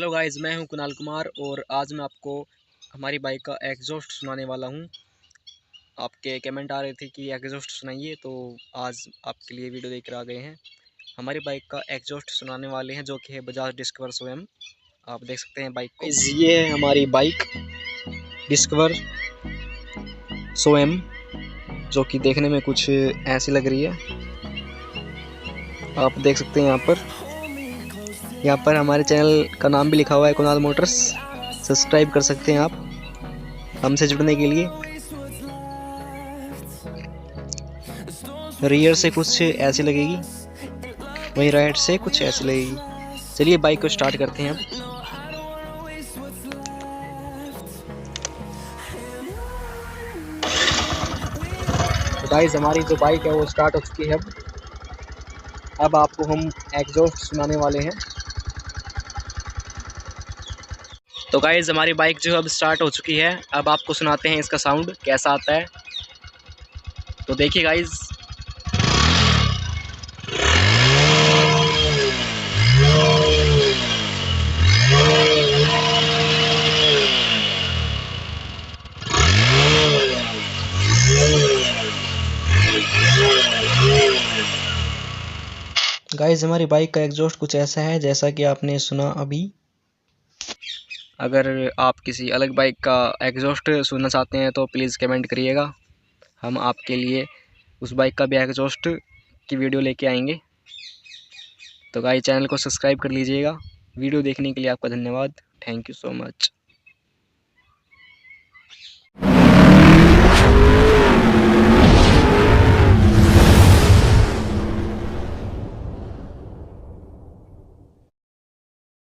Hello guys, मैं हूं कुणाल कुमार और आज मैं आपको हमारी बाइक का एग्जॉस्ट सुनाने वाला हूं। आपके कमेंट आ रहे थे कि एग्जॉस्ट सुनाइए, तो आज आपके लिए वीडियो लेकर आ गए हैं। हमारी बाइक का एग्जॉस्ट सुनाने वाले हैं, जो कि है बजाज डिस्कवर स्वयं। आप देख सकते हैं बाइक को। ये है हमारी बाइक डिस्कवर स्वयं, जो कि देखने में कुछ ऐसी लग रही है। आप देख सकते हैं यहाँ पर हमारे चैनल का नाम भी लिखा हुआ है, कुणाल मोटर्स। सब्सक्राइब कर सकते हैं आप हमसे जुड़ने के लिए। रियर से कुछ ऐसी लगेगी, वहीं राइट से कुछ ऐसी लगेगी। चलिए बाइक को स्टार्ट करते हैं अब। तो गाइस, हमारी जो बाइक है वो स्टार्ट हो चुकी है। अब आपको हम एग्जॉस्ट सुनाने वाले हैं। तो गाइस, हमारी बाइक जो है अब स्टार्ट हो चुकी है। अब आपको सुनाते हैं इसका साउंड कैसा आता है। तो देखिए गाइस, हमारी बाइक का एग्जॉस्ट कुछ ऐसा है जैसा कि आपने सुना अभी। अगर आप किसी अलग बाइक का एग्जॉस्ट सुनना चाहते हैं तो प्लीज़ कमेंट करिएगा, हम आपके लिए उस बाइक का भी एग्जॉस्ट की वीडियो लेके आएंगे। तो गाइस, चैनल को सब्सक्राइब कर लीजिएगा। वीडियो देखने के लिए आपका धन्यवाद। Thank you so much.